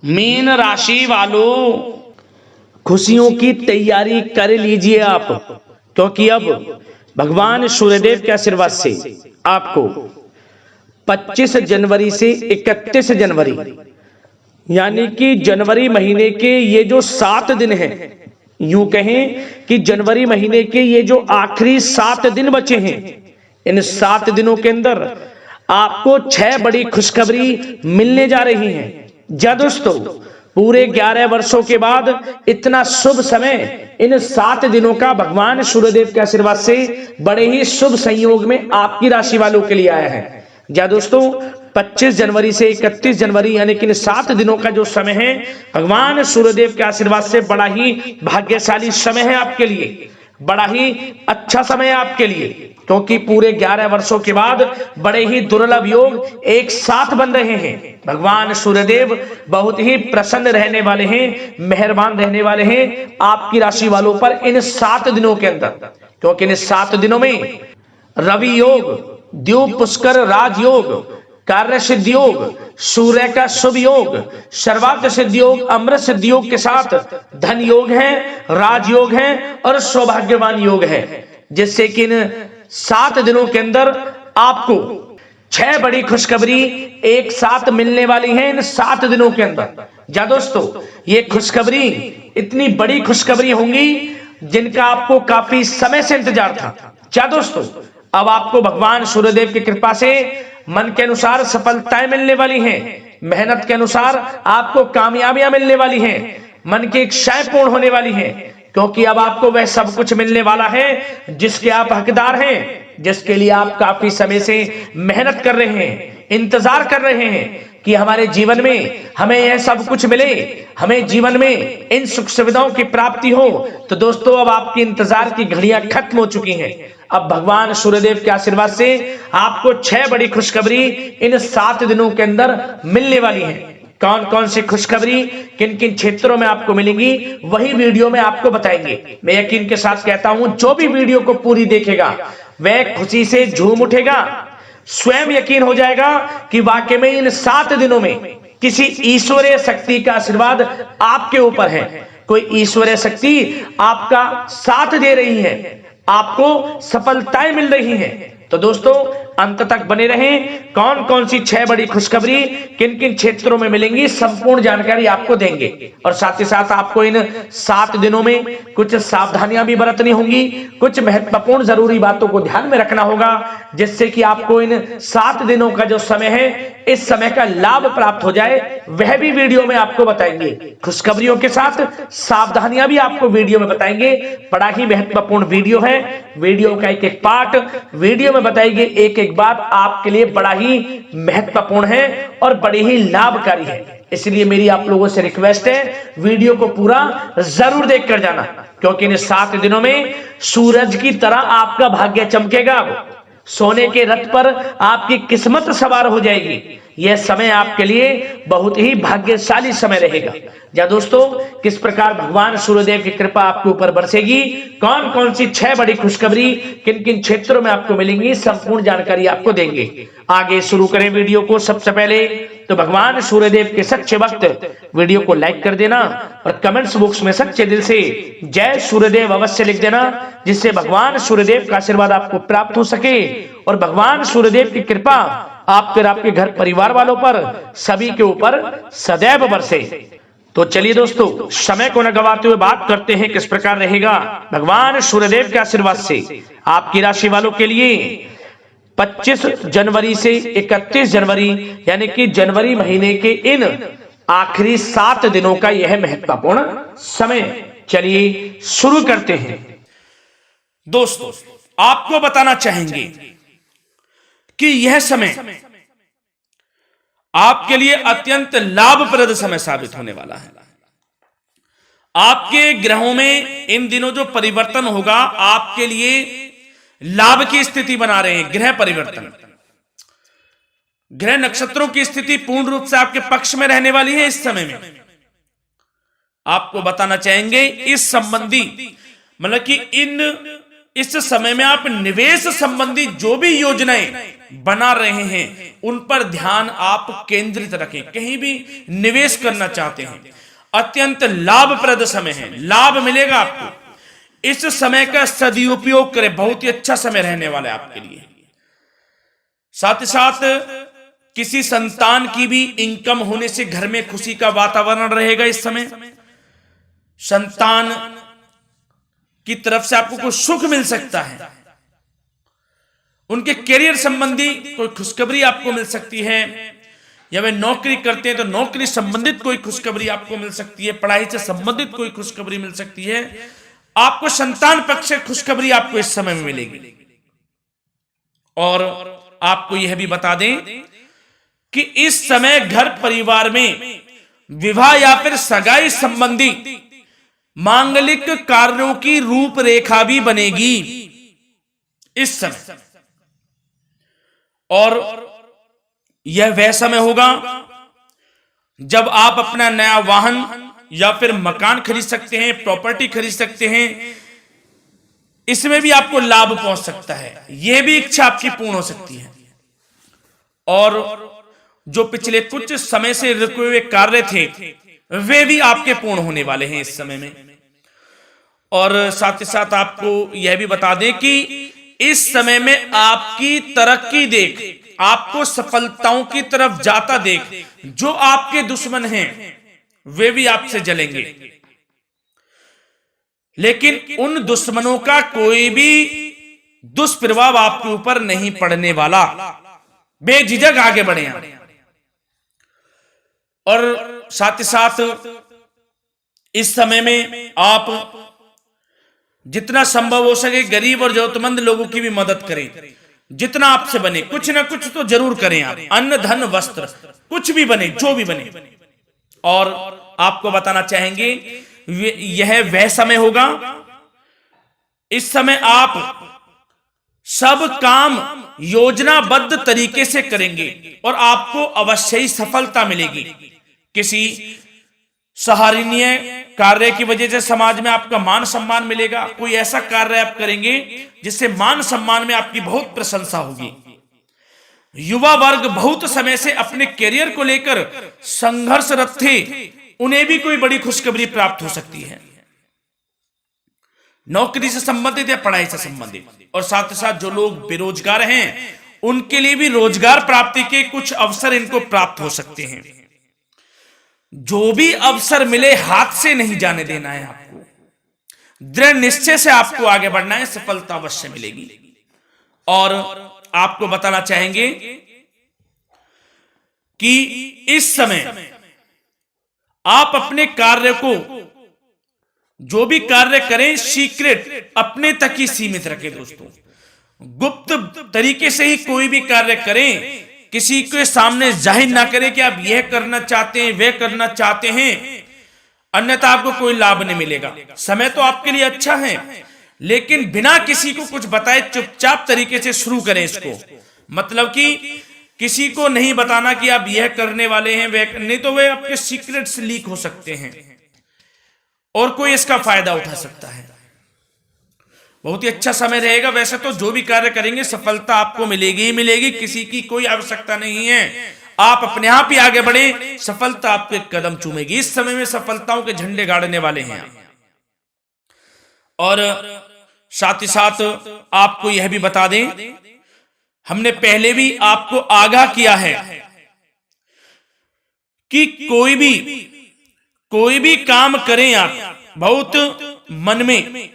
Mean राशि वालों, खुशियों की तैयारी कर लीजिए आप, क्योंकि अब भगवान सूर्यदेव के आशीर्वाद से आपको 25 जनवरी से 31 जनवरी यानी कि जनवरी महीने के ये जो 7 दिन हैं, यूं कहें कि जनवरी महीने के ये जो आखिरी 7 दिन बचे हैं, इन 7 दिनों के अंदर आपको 6 बड़ी खुशखबरी मिलने जा रही हैं। जा दोस्तों, पूरे 11 वर्षों के बाद इतना शुभ समय इन 7 दिनों का भगवान सूर्यदेव के आशीर्वाद से बड़े ही शुभ संयोग में आपकी राशि वालों के लिए आया है। जा दोस्तों, 25 जनवरी से 31 जनवरी यानी कि 7 दिनों का जो समय है, भगवान सूर्यदेव के आशीर्वाद से बड़ा ही भाग्यशाली समय है आपके लिए, बड़ा ही अच्छा समय है आपके लिए, क्योंकि पूरे 11 वर्षों के बाद बड़े ही दुर्लभ योग एक साथ बन रहे हैं। भगवान सूर्यदेव बहुत ही प्रसन्न रहने वाले हैं, मेहरबान रहने वाले हैं आपकी राशि वालों पर इन 7 दिनों के अंदर, क्योंकि इन 7 दिनों में रवि योग, द्यूप पुष्कर राजयोग, कार्य सिद्धि योग, सूर्य का शुभ योग, सर्वार्थ सिद्धि योग, अमृत सिद्धि योग के साथ धन योग है, राजयोग है और सौभाग्यवान योग है, जिससे कि इन 7 दिनों के अंदर आपको 6 बड़ी खुशखबरी एक साथ मिलने वाली है इन 7 दिनों के अंदर। जा दोस्तों, ये खुशखबरी इतनी बड़ी खुशखबरी होंगी जिनका आपको काफी समय से इंतजार था। जा दोस्तों, अब आपको भगवान सूर्यदेव की कृपा से मन के अनुसार सफलताएं मिलने वाली हैं, मेहनत के अनुसार आपको कामयाबियां मिलने वाली हैं, मन की इच्छाएं पूर्ण होने वाली हैं, क्योंकि अब आपको वह सब कुछ मिलने वाला है जिसके आप हकदार हैं, जिसके लिए आप काफी समय से मेहनत कर रहे हैं, इंतजार कर रहे हैं कि हमारे जीवन में हमें यह सब कुछ मिले, हमें जीवन में इन सुख सुविधाओं की प्राप्ति हो। तो दोस्तों, अब आपकी इंतजार की घड़ियां खत्म हो चुकी हैं। अब भगवान सूर्यदेव के आशीर्वाद से आपको 6 बड़ी खुशखबरी इन 7 दिनों के अंदर मिलने वाली है। कौन कौन सी खुशखबरी किन किन क्षेत्रों में आपको मिलेंगी, वही वीडियो में आपको बताएंगे। मैं यकीन के साथ कहता हूं, जो भी वीडियो को पूरी देखेगा वह खुशी से झूम उठेगा, स्वयं यकीन हो जाएगा कि वाकई में इन 7 दिनों में किसी ईश्वरीय शक्ति का आशीर्वाद आपके ऊपर है। कोई ईश्वरीय शक्ति आपका साथ दे रही है, आपको सफलताएं मिल रही हैं। तो दोस्तों, अंत तक बने रहें। कौन कौन सी 6 बड़ी खुशखबरी किन किन क्षेत्रों में मिलेंगी, संपूर्ण जानकारी आपको देंगे। और साथ ही साथ आपको इन 7 दिनों में कुछ सावधानियां भी बरतनी होंगी, कुछ महत्वपूर्ण जरूरी बातों को ध्यान में रखना होगा, जिससे कि आपको इन 7 दिनों का जो समय है, इस समय का लाभ प्राप्त हो जाए, वह भी वीडियो में आपको बताएंगे। खुशखबरियों के साथ सावधानियां भी आपको वीडियो में बताएंगे। बड़ा ही महत्वपूर्ण वीडियो है, वीडियो का एक एक पार्ट वीडियो में बताएंगे, एक एक बात आपके लिए बड़ा ही महत्वपूर्ण है और बड़ी ही लाभकारी है। इसलिए मेरी आप लोगों से रिक्वेस्ट है, वीडियो को पूरा जरूर देखकर जाना, क्योंकि इन 7 दिनों में सूरज की तरह आपका भाग्य चमकेगा, सोने के रथ पर आपकी किस्मत सवार हो जाएगी। यह समय आपके लिए बहुत ही भाग्यशाली समय रहेगा। या दोस्तों, किस प्रकार भगवान सूर्यदेव की कृपा आपके ऊपर बरसेगी, कौन कौन सी 6 बड़ी खुशखबरी किन किन क्षेत्रों में आपको मिलेंगी, संपूर्ण जानकारी आपको देंगे। आगे शुरू करें वीडियो को। सबसे पहले तो भगवान सूर्यदेव के सच्चे भक्त वीडियो को लाइक कर देना और कमेंट्स बॉक्स में सच्चे दिल से जय सूर्यदेव अवश्य लिख देना, जिससे भगवान सूर्यदेव का आशीर्वाद आपको प्राप्त हो सके और भगवान सूर्यदेव की कृपा आप पर, आपके घर परिवार वालों पर, सभी के ऊपर सदैव बरसे। तो चलिए दोस्तों, समय को न गवाते हुए बात करते हैं किस प्रकार रहेगा भगवान सूर्यदेव के आशीर्वाद से आपकी राशि वालों के लिए 25 जनवरी से 31 जनवरी यानी कि जनवरी महीने के इन आखिरी 7 दिनों का यह महत्वपूर्ण समय। चलिए शुरू करते हैं। दोस्तों, आपको बताना चाहेंगे कि यह समय आपके लिए अत्यंत लाभप्रद समय साबित होने वाला है। आपके ग्रहों में इन दिनों जो परिवर्तन होगा, आपके लिए लाभ की स्थिति बना रहे हैं। ग्रह परिवर्तन, ग्रह नक्षत्रों की स्थिति पूर्ण रूप से आपके पक्ष में रहने वाली है। इस समय में आपको बताना चाहेंगे इस संबंधी, मतलब कि इस समय में आप निवेश संबंधी जो भी योजनाएं बना रहे हैं उन पर ध्यान आप केंद्रित रखें। कहीं भी निवेश करना चाहते हैं, अत्यंत लाभप्रद समय है, लाभ मिलेगा आपको। इस समय का सदुपयोग करें, बहुत ही अच्छा समय रहने वाला है आपके लिए। साथ ही साथ किसी संतान की भी इनकम होने से घर में खुशी का वातावरण रहेगा। इस समय संतान की तरफ से आपको कुछ सुख मिल सकता है, उनके करियर संबंधी कोई खुशखबरी आपको मिल सकती है, या वे नौकरी करते हैं तो नौकरी संबंधित कोई खुशखबरी आपको मिल सकती है, पढ़ाई से संबंधित कोई खुशखबरी मिल सकती है। आपको संतान पक्ष से खुशखबरी आपको इस समय में मिलेगी। और आपको यह भी बता दें कि इस समय घर परिवार में विवाह या फिर सगाई संबंधी मांगलिक कार्यों की रूपरेखा भी बनेगी इस समय। और यह वह समय होगा जब आप अपना नया वाहन या फिर मकान खरीद सकते हैं, प्रॉपर्टी खरीद सकते हैं। इसमें भी आपको लाभ पहुंच सकता है, यह भी इच्छा आपकी पूर्ण हो सकती है। और जो पिछले कुछ समय से रुके हुए कार्य थे वे भी आपके पूर्ण होने वाले हैं इस समय में। और साथ ही साथ आपको यह भी बता दें कि इस समय में आपकी तरक्की देख, आपको सफलताओं की तरफ जाता देख जो आपके दुश्मन हैं वे भी आपसे जलेंगे, लेकिन उन दुश्मनों का कोई भी दुष्प्रभाव आपके ऊपर नहीं पड़ने वाला। बेझिझक आगे बढ़े आप। और साथ ही साथ इस समय में आप जितना संभव हो सके गरीब और जरूरतमंद लोगों की भी मदद करें, जितना आपसे बने कुछ ना कुछ तो जरूर करें आप। अन्न धन वस्त्र कुछ भी बने, जो भी बने। और आपको बताना चाहेंगे यह वह समय होगा, इस समय आप सब काम योजनाबद्ध तरीके से करेंगे और आपको अवश्य ही सफलता मिलेगी। किसी सराहनीय कार्य की वजह से समाज में आपका मान सम्मान मिलेगा। कोई ऐसा कार्य आप करेंगे जिससे मान सम्मान में आपकी बहुत प्रशंसा होगी। युवा वर्ग बहुत समय से अपने करियर को लेकर संघर्षरत थे, उन्हें भी कोई बड़ी खुशखबरी प्राप्त हो सकती है, नौकरी से संबंधित या पढ़ाई से संबंधित। और साथ ही साथ जो लोग बेरोजगार हैं उनके लिए भी रोजगार प्राप्ति के कुछ अवसर इनको प्राप्त हो सकते हैं। जो भी अवसर मिले हाथ से नहीं जाने देना है आपको, दृढ़ निश्चय से आपको आगे बढ़ना है, सफलता अवश्य मिलेगी। और आपको बताना चाहेंगे कि इस समय आप अपने कार्य को, जो भी कार्य करें, सीक्रेट अपने तक ही सीमित रखें दोस्तों। गुप्त तरीके से ही कोई भी कार्य करें, किसी के सामने जाहिर ना करें कि आप यह करना चाहते हैं, वह करना चाहते हैं, अन्यथा आपको कोई लाभ नहीं मिलेगा। समय तो आपके लिए अच्छा है, लेकिन बिना किसी को कुछ बताए चुपचाप तरीके से शुरू करें इसको। मतलब कि किसी को नहीं बताना कि आप यह करने वाले हैं, वह नहीं, तो वे आपके सीक्रेट्स लीक हो सकते हैं और कोई इसका फायदा उठा सकता है। बहुत ही अच्छा समय रहेगा। वैसे तो जो भी कार्य करेंगे सफलता आपको मिलेगी ही मिलेगी, किसी की कोई आवश्यकता नहीं है। आप अपने आप ही आगे बढ़े, सफलता आपके कदम चूमेगी। इस समय में सफलताओं के झंडे गाड़ने वाले हैं। और साथ ही साथ आपको यह भी बता दें, हमने पहले भी आपको आगाह किया है कि कोई भी काम करें आप बहुत मन में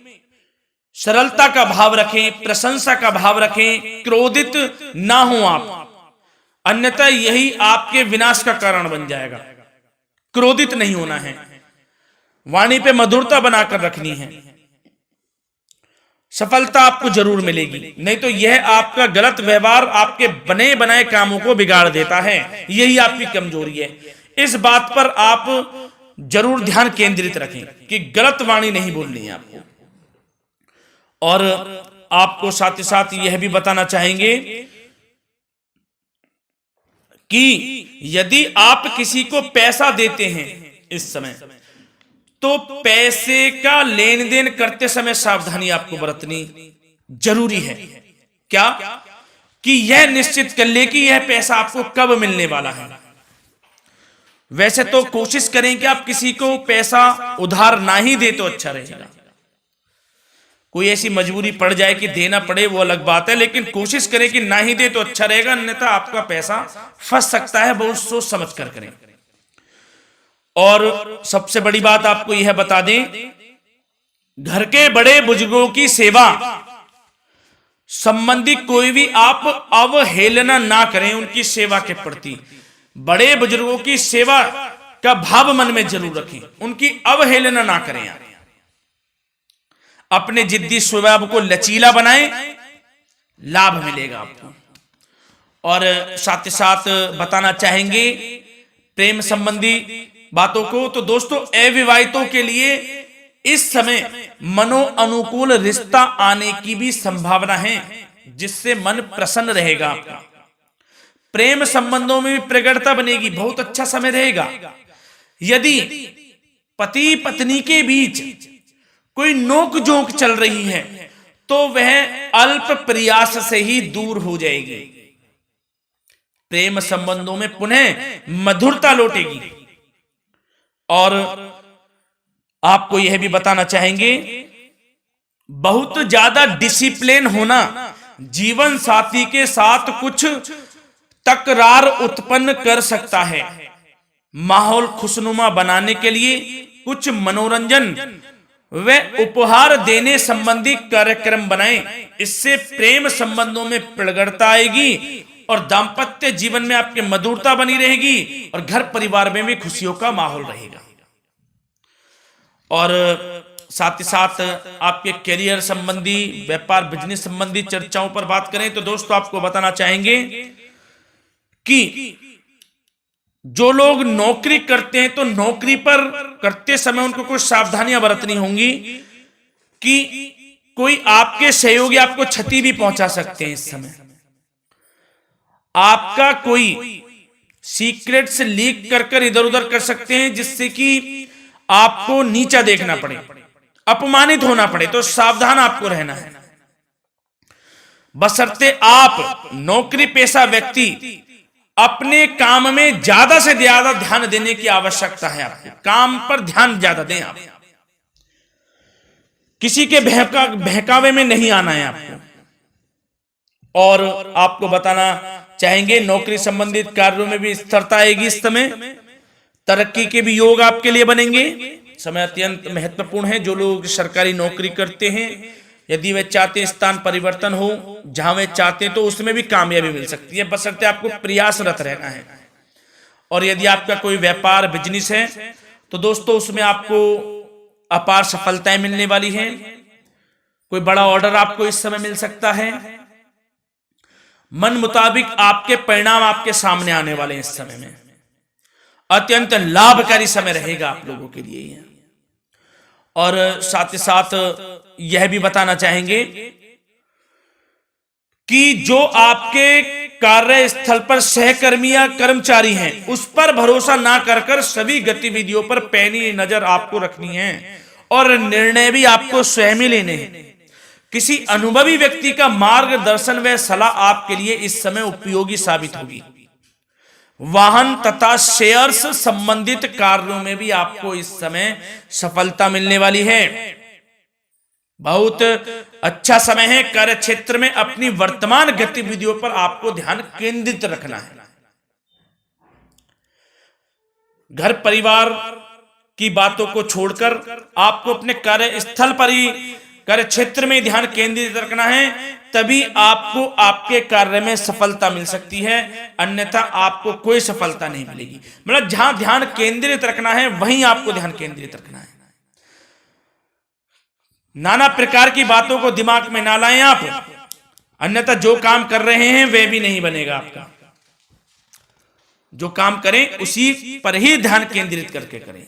सरलता का भाव रखें, प्रशंसा का भाव रखें, क्रोधित ना हो आप, अन्यथा यही आपके विनाश का कारण बन जाएगा। क्रोधित नहीं होना है, वाणी पे मधुरता बनाकर रखनी है, सफलता आपको जरूर मिलेगी। नहीं तो यह आपका गलत व्यवहार आपके बने बनाए कामों को बिगाड़ देता है, यही आपकी कमजोरी है। इस बात पर आप जरूर ध्यान केंद्रित रखें कि गलत वाणी नहीं बोलनी है आपको। और आपको साथ ही साथ यह भी बताना चाहेंगे कि यदि आप किसी को पैसा देते हैं इस समय, तो पैसे का लेन देन करते समय सावधानी आपको बरतनी जरूरी है क्या कि यह निश्चित कर ले कि यह पैसा आपको कब मिलने वाला है। वैसे तो कोशिश करें कि आप किसी को पैसा उधार ना ही दे तो अच्छा रहेगा। कोई ऐसी मजबूरी पड़ जाए कि देना पड़े वो अलग बात है, लेकिन कोशिश करें कि ना ही दे तो अच्छा रहेगा, अन्यथा आपका पैसा फंस सकता है। बहुत सोच समझ कर करें। और सबसे बड़ी बात आपको यह बता दें, घर के बड़े बुजुर्गों की सेवा संबंधी कोई भी आप अवहेलना ना करें। उनकी सेवा के प्रति बड़े बुजुर्गों की सेवा का भाव मन में जरूर रखें, उनकी अवहेलना ना करें आप। अपने जिद्दी स्वभाव को लचीला बनाएं, लाभ मिलेगा आपको। और साथ ही साथ बताना चाहेंगे प्रेम संबंधी बातों को, तो दोस्तों अविवाहितों के लिए इस समय मनो अनुकूल रिश्ता आने की भी संभावना है, जिससे मन प्रसन्न रहेगा आपका। प्रेम संबंधों में भी प्रगाढ़ता बनेगी, बहुत अच्छा समय रहेगा। यदि पति पत्नी के बीच कोई नोक झोंक चल रही है तो वह अल्प प्रयास से ही दूर हो जाएगी। प्रेम संबंधों में पुनः मधुरता लौटेगी। और आपको यह भी बताना चाहेंगे, बहुत ज्यादा डिसिप्लिन होना जीवन साथी के साथ कुछ तकरार उत्पन्न कर सकता है। माहौल खुशनुमा बनाने के लिए कुछ मनोरंजन व उपहार देने संबंधी कार्यक्रम बनाएं। इससे प्रेम संबंधों में प्रगाढ़ता आएगी और दाम्पत्य जीवन में आपकी मधुरता बनी रहेगी और घर परिवार में भी खुशियों का माहौल रहेगा। और साथ ही साथ आपके करियर संबंधी, व्यापार बिजनेस संबंधी चर्चाओं पर बात करें तो दोस्तों आपको बताना चाहेंगे कि जो लोग नौकरी करते हैं तो नौकरी पर करते समय उनको कुछ सावधानियां बरतनी होंगी कि कोई आपके सहयोगी आपको क्षति भी पहुंचा सकते हैं। इस समय आपका कोई सीक्रेट्स लीक कर इधर उधर कर सकते हैं, जिससे कि आपको नीचा देखना पड़े, अपमानित होना पड़े। तो सावधान आपको रहना है। बशर्ते आप नौकरी पेशा व्यक्ति अपने काम में ज्यादा से ज्यादा ध्यान देने की आवश्यकता है। आपको काम पर ध्यान ज्यादा दें। आप किसी के बहकावे में नहीं आना है आपको। और आपको बताना चाहेंगे नौकरी संबंधित कार्यों में भी स्थिरता आएगी। इस समय तरक्की के भी योग आपके लिए बनेंगे। समय अत्यंत महत्वपूर्ण है। जो लोग सरकारी नौकरी करते हैं, यदि वे चाहते स्थान परिवर्तन हो, जहां वे चाहते तो उसमें भी कामयाबी मिल सकती है, बशर्ते आपको प्रयासरत रहना है। और यदि आपका कोई व्यापार बिजनेस है तो दोस्तों उसमें आपको अपार सफलताएं मिलने वाली हैं। कोई बड़ा ऑर्डर आपको इस समय मिल सकता है। मन मुताबिक आपके परिणाम आपके सामने आने वाले हैं। इस समय में अत्यंत लाभकारी समय रहेगा आप लोगों के लिए। और साथ ही साथ यह भी बताना चाहेंगे कि जो आपके कार्यस्थल पर सहकर्मी या कर्मचारी हैं, उस पर भरोसा ना कर सभी गतिविधियों पर पैनी नजर आपको रखनी है और निर्णय भी आपको स्वयं ही लेने हैं। किसी अनुभवी व्यक्ति का मार्गदर्शन व सलाह आपके लिए इस समय उपयोगी साबित होगी। वाहन तथा शेयर्स संबंधित कार्यों में भी आपको इस समय सफलता मिलने वाली है। बहुत अच्छा समय है। कार्य क्षेत्र में अपनी वर्तमान गतिविधियों पर आपको ध्यान केंद्रित रखना है। घर परिवार की बातों को छोड़कर आपको अपने कार्यस्थल पर ही, कार्य क्षेत्र में ध्यान केंद्रित रखना है, तभी आपको आपके कार्य में सफलता मिल सकती है, अन्यथा आपको कोई सफलता नहीं मिलेगी। मतलब जहां ध्यान केंद्रित रखना है वहीं आपको ध्यान केंद्रित रखना है। नाना प्रकार की बातों को दिमाग में ना लाएं आप, अन्यथा जो काम कर रहे हैं वह भी नहीं बनेगा आपका। जो काम करें उसी पर ही ध्यान केंद्रित करके करें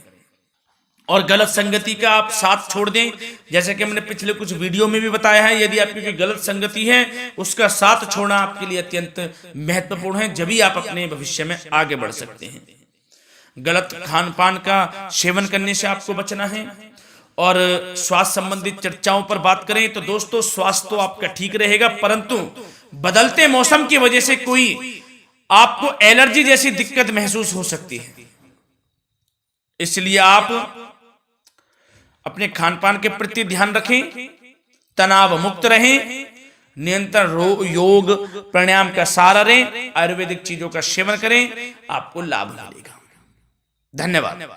और गलत संगति का आप साथ छोड़ दें। जैसे कि हमने पिछले कुछ वीडियो में भी बताया है, यदि आपकी कोई गलत संगति है उसका साथ छोड़ना आपके लिए अत्यंत महत्वपूर्ण है, जब ही आप अपने भविष्य में आगे बढ़ सकते हैं। गलत खान पान का सेवन करने से आपको बचना है और स्वास्थ्य संबंधित चर्चाओं पर बात करें तो दोस्तों स्वास्थ्य तो आपका ठीक रहेगा, परंतु बदलते मौसम की वजह से कोई आपको एलर्जी जैसी दिक्कत महसूस हो सकती है। इसलिए आप अपने खान पान के प्रति ध्यान रखें, तनाव मुक्त रहें, नियंत्रण योग प्राणायाम का सहारा लें, आयुर्वेदिक चीजों का सेवन करें, आपको लाभ मिलेगा। धन्यवाद।